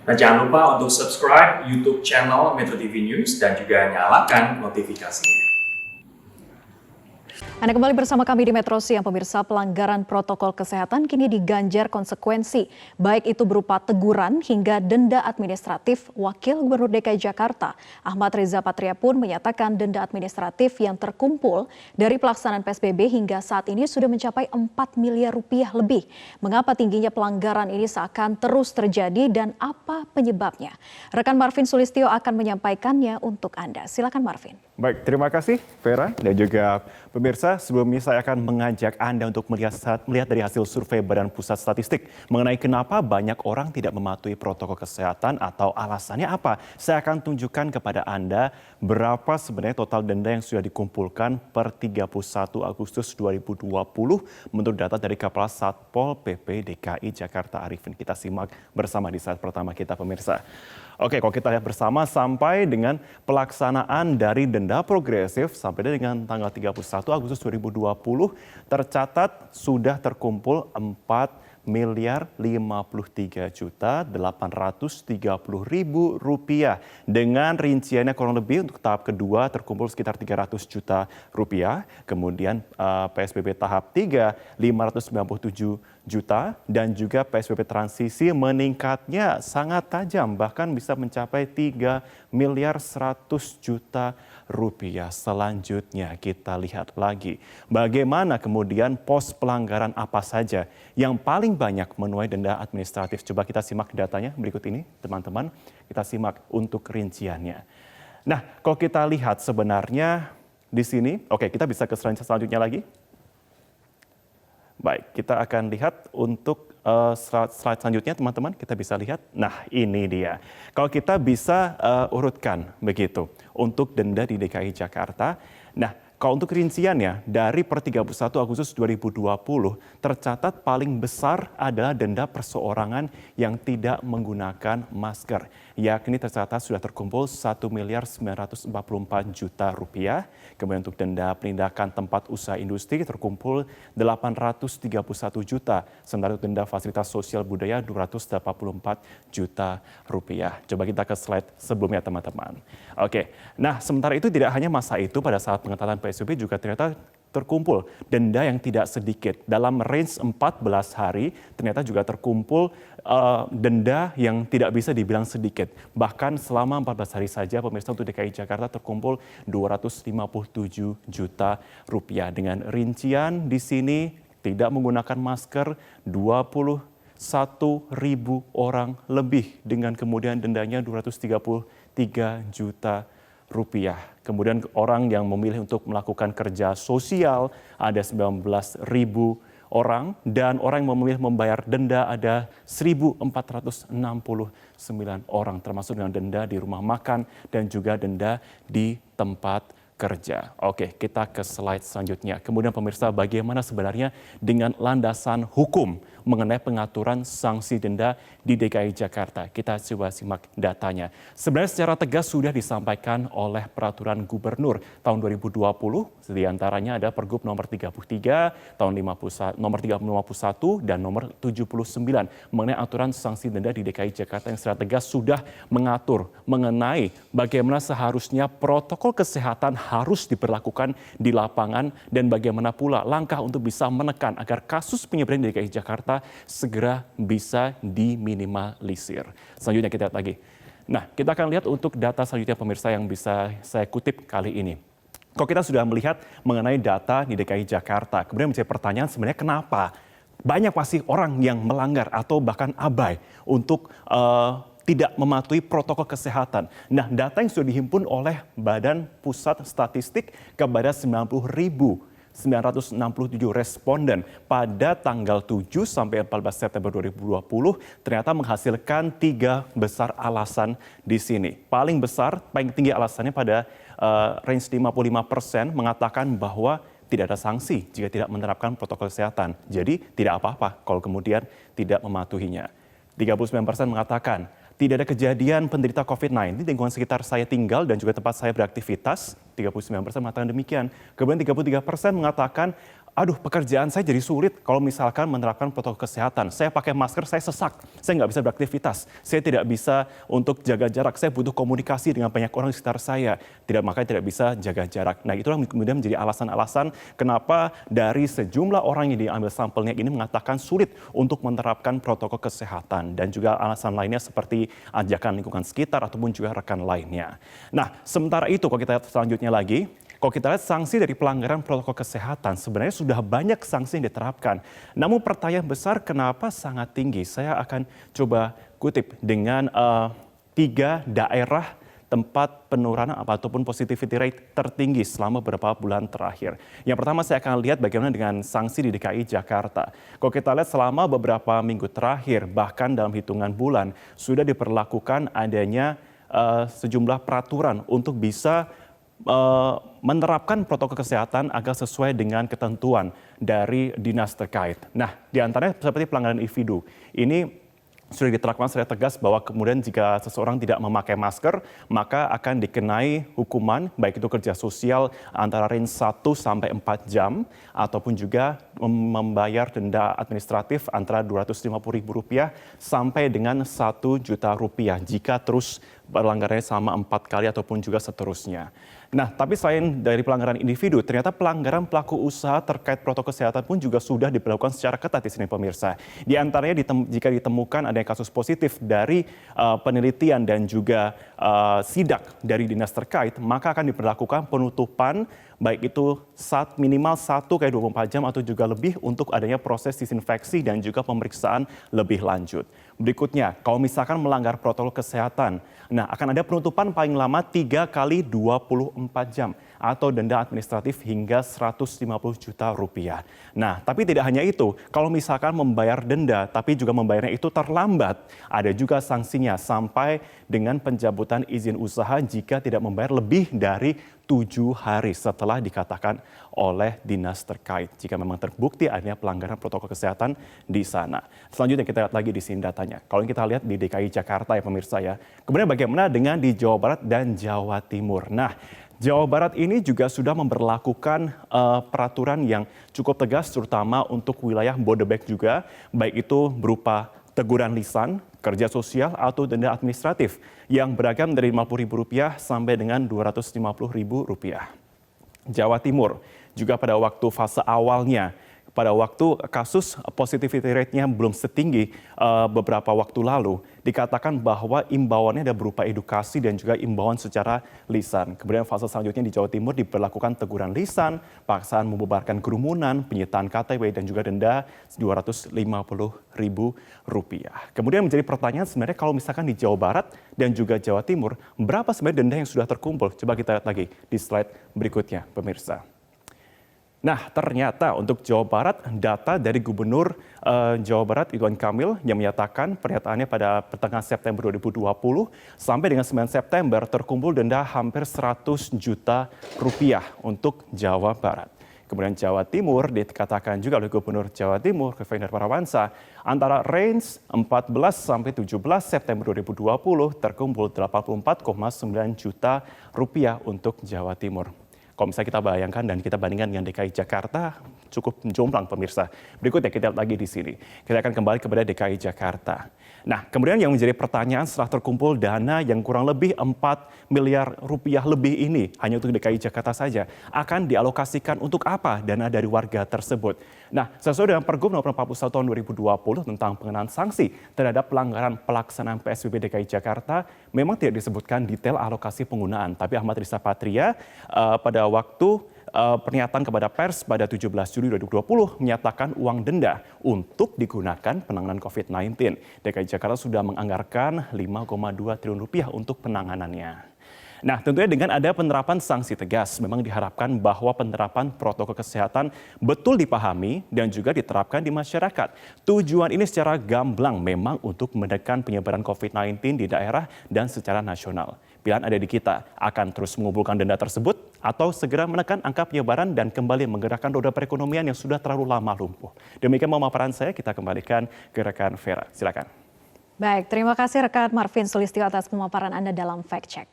Dan jangan lupa untuk subscribe YouTube channel Metro TV News dan juga nyalakan notifikasinya. Anda kembali bersama kami di Metro Siang, pemirsa. Pelanggaran protokol kesehatan kini diganjar konsekuensi, baik itu berupa teguran hingga denda administratif. Wakil Gubernur DKI Jakarta, Ahmad Riza Patria pun menyatakan denda administratif yang terkumpul dari pelaksanaan PSBB hingga saat ini sudah mencapai 4 miliar rupiah lebih. Mengapa tingginya pelanggaran ini seakan terus terjadi dan apa penyebabnya? Rekan Marvin Sulistyo akan menyampaikannya untuk Anda. Silakan Marvin. Baik, terima kasih Vera dan juga pemirsa. Sebelumnya saya akan mengajak Anda untuk melihat dari hasil survei Badan Pusat Statistik mengenai kenapa banyak orang tidak mematuhi protokol kesehatan atau alasannya apa. Saya akan tunjukkan kepada Anda berapa sebenarnya total denda yang sudah dikumpulkan per 31 Agustus 2020 menurut data dari Kepala Satpol PP DKI Jakarta Arifin. Kita simak bersama di saat pertama kita pemirsa. Oke, kalau kita lihat bersama sampai dengan pelaksanaan dari denda progresif sampai dengan tanggal 31 Agustus 2020 tercatat sudah terkumpul 4.053.830.000 rupiah. Dengan rinciannya kurang lebih untuk tahap kedua terkumpul sekitar 300 juta rupiah. Kemudian PSBB tahap 3 597 juta dan juga PSBB transisi meningkatnya sangat tajam bahkan bisa mencapai 3 miliar 100 juta rupiah. Selanjutnya kita lihat lagi bagaimana kemudian pos pelanggaran apa saja yang paling banyak menuai denda administratif. Coba kita simak datanya berikut ini teman-teman. Kita simak untuk rinciannya. Nah, kalau kita lihat sebenarnya di sini, oke, kita bisa ke selanjutnya lagi. Baik, kita akan lihat untuk slide selanjutnya teman-teman, kita bisa lihat. Nah, ini dia. Kalau kita bisa urutkan begitu untuk denda di DKI Jakarta. Nah, kalau untuk rinciannya dari per 31 Agustus 2020 tercatat paling besar adalah denda perseorangan yang tidak menggunakan masker. Yakni tercatat sudah terkumpul 1 miliar 944 juta rupiah. Kemudian untuk denda penindakan tempat usaha industri terkumpul 831 juta. Sementara untuk denda fasilitas sosial budaya 284 juta rupiah. Coba kita ke slide sebelumnya teman-teman. Oke, nah sementara itu tidak hanya masa itu pada saat pengetatan PSBB juga ternyata terkumpul denda yang tidak sedikit. Dalam range 14 hari ternyata juga terkumpul denda yang tidak bisa dibilang sedikit. Bahkan selama 14 hari saja pemirsa untuk DKI Jakarta terkumpul 257 juta rupiah. Dengan rincian di sini tidak menggunakan masker 21.000 orang lebih dengan kemudian dendanya 233 juta rupiah. Kemudian orang yang memilih untuk melakukan kerja sosial ada 19.000 orang dan orang yang memilih membayar denda ada 1.469 orang termasuk dengan denda di rumah makan dan juga denda di tempat kerja. Oke, kita ke slide selanjutnya. Kemudian pemirsa, bagaimana sebenarnya dengan landasan hukum mengenai pengaturan sanksi denda di DKI Jakarta? Kita coba simak datanya. Sebenarnya secara tegas sudah disampaikan oleh peraturan gubernur tahun 2020, di antaranya ada Pergub nomor 33 tahun nomor 351 dan nomor 79 mengenai aturan sanksi denda di DKI Jakarta yang secara tegas sudah mengatur mengenai bagaimana seharusnya protokol kesehatan harus diberlakukan di lapangan dan bagaimana pula langkah untuk bisa menekan agar kasus penyebaran di DKI Jakarta segera bisa diminimalisir. Selanjutnya kita lihat lagi. Nah, kita akan lihat untuk data selanjutnya pemirsa yang bisa saya kutip kali ini. Kalau kita sudah melihat mengenai data di DKI Jakarta, kemudian menjadi pertanyaan sebenarnya kenapa banyak masih orang yang melanggar atau bahkan abai untuk tidak mematuhi protokol kesehatan. Nah, data yang sudah dihimpun oleh Badan Pusat Statistik kepada 90.967 responden pada tanggal 7 sampai 14 September 2020 ternyata menghasilkan 3 besar alasan di sini. Paling besar, paling tinggi alasannya pada range 55% mengatakan bahwa tidak ada sanksi jika tidak menerapkan protokol kesehatan. Jadi tidak apa-apa kalau kemudian tidak mematuhinya. 39% mengatakan tidak ada kejadian penderita COVID-19 di lingkungan sekitar saya tinggal dan juga tempat saya beraktivitas. 39% mengatakan demikian. Kemudian 33% mengatakan aduh pekerjaan saya jadi sulit kalau misalkan menerapkan protokol kesehatan. Saya pakai masker, saya sesak, saya nggak bisa beraktivitas, saya tidak bisa untuk jaga jarak, saya butuh komunikasi dengan banyak orang di sekitar saya, makanya tidak bisa jaga jarak. Nah itulah kemudian menjadi alasan-alasan kenapa dari sejumlah orang yang diambil sampelnya ini mengatakan sulit untuk menerapkan protokol kesehatan. Dan juga alasan lainnya seperti ajakan lingkungan sekitar ataupun juga rekan lainnya. Nah sementara itu kalau kita lihat selanjutnya lagi, kalau kita lihat sanksi dari pelanggaran protokol kesehatan, sebenarnya sudah banyak sanksi yang diterapkan. Namun pertanyaan besar kenapa sangat tinggi? Saya akan coba kutip dengan 3 daerah tempat penurunan ataupun positivity rate tertinggi selama beberapa bulan terakhir. Yang pertama saya akan lihat bagaimana dengan sanksi di DKI Jakarta. Kalau kita lihat selama beberapa minggu terakhir, bahkan dalam hitungan bulan, sudah diperlakukan adanya sejumlah peraturan untuk bisa menerapkan protokol kesehatan agar sesuai dengan ketentuan dari dinas terkait. Nah, di antaranya seperti pelanggaran individu. Ini sudah diterapkan secara tegas bahwa kemudian jika seseorang tidak memakai masker, maka akan dikenai hukuman, baik itu kerja sosial antara range 1 sampai 4 jam, ataupun juga membayar denda administratif antara Rp250.000 sampai dengan Rp1.000.000 jika terus pelanggarannya selama 4 kali ataupun juga seterusnya. Nah, tapi selain dari pelanggaran individu, ternyata pelanggaran pelaku usaha terkait protokol kesehatan pun juga sudah diberlakukan secara ketat di sini pemirsa. Di antaranya jika ditemukan adanya kasus positif dari penelitian dan juga sidak dari dinas terkait, maka akan diberlakukan penutupan baik itu minimal 1 kali 24 jam atau juga lebih untuk adanya proses disinfeksi dan juga pemeriksaan lebih lanjut. Berikutnya, kalau misalkan melanggar protokol kesehatan, nah akan ada penutupan paling lama 3 kali 24 jam atau denda administratif hingga Rp150 juta. Nah, tapi tidak hanya itu, kalau misalkan membayar denda tapi juga membayarnya itu terlambat, ada juga sanksinya sampai dengan pencabutan izin usaha jika tidak membayar lebih dari 7 hari setelah dikatakan oleh dinas terkait jika memang terbukti adanya pelanggaran protokol kesehatan di sana. Selanjutnya kita lihat lagi di sini datanya. Kalau kita lihat di DKI Jakarta ya pemirsa ya. Kemudian bagaimana dengan di Jawa Barat dan Jawa Timur? Nah, Jawa Barat ini juga sudah memberlakukan peraturan yang cukup tegas terutama untuk wilayah Bodebek juga, baik itu berupa teguran lisan, kerja sosial atau denda administratif yang beragam dari Rp50.000 sampai dengan Rp250.000. Jawa Timur juga pada waktu fase awalnya, pada waktu kasus positivity rate-nya belum setinggi beberapa waktu lalu, dikatakan bahwa imbauannya ada berupa edukasi dan juga imbauan secara lisan. Kemudian fase selanjutnya di Jawa Timur diberlakukan teguran lisan, paksaan membubarkan kerumunan, penyitaan KTP dan juga denda Rp250.000. Kemudian menjadi pertanyaan sebenarnya kalau misalkan di Jawa Barat dan juga Jawa Timur, berapa sebenarnya denda yang sudah terkumpul? Coba kita lihat lagi di slide berikutnya, pemirsa. Nah, ternyata untuk Jawa Barat, data dari Gubernur Jawa Barat Ridwan Kamil yang menyatakan pernyataannya pada pertengahan September 2020 sampai dengan 9 September terkumpul denda hampir Rp100 juta untuk Jawa Barat. Kemudian Jawa Timur dikatakan juga oleh Gubernur Jawa Timur, Kevin Darmawansa, antara range 14 sampai 17 September 2020 terkumpul Rp84,9 juta untuk Jawa Timur. Kalau misalnya kita bayangkan dan kita bandingkan dengan DKI Jakarta, cukup jomplang pemirsa. Berikutnya kita lihat lagi di sini. Kita akan kembali kepada DKI Jakarta. Nah, kemudian yang menjadi pertanyaan setelah terkumpul dana yang kurang lebih Rp4 miliar lebih ini, hanya untuk DKI Jakarta saja, akan dialokasikan untuk apa dana dari warga tersebut? Nah, sesuai dengan Pergub Nomor 41 Tahun 2020 tentang pengenaan sanksi terhadap pelanggaran pelaksanaan PSBB DKI Jakarta, memang tidak disebutkan detail alokasi penggunaan. Tapi Ahmad Riza Patria pada waktu pernyataan kepada pers pada 17 Juli 2020 menyatakan uang denda untuk digunakan penanganan COVID-19. DKI Jakarta sudah menganggarkan Rp5,2 triliun untuk penanganannya. Nah, tentunya dengan ada penerapan sanksi tegas, memang diharapkan bahwa penerapan protokol kesehatan betul dipahami dan juga diterapkan di masyarakat. Tujuan ini secara gamblang memang untuk menekan penyebaran COVID-19 di daerah dan secara nasional. Pilihan ada di kita, akan terus mengumpulkan denda tersebut atau segera menekan angka penyebaran dan kembali menggerakkan roda perekonomian yang sudah terlalu lama lumpuh. Demikian pemaparan saya, kita kembalikan ke rekan Vera. Silakan. Baik, terima kasih rekan Marvin Sulistyo atas pemaparan Anda dalam Fact Check.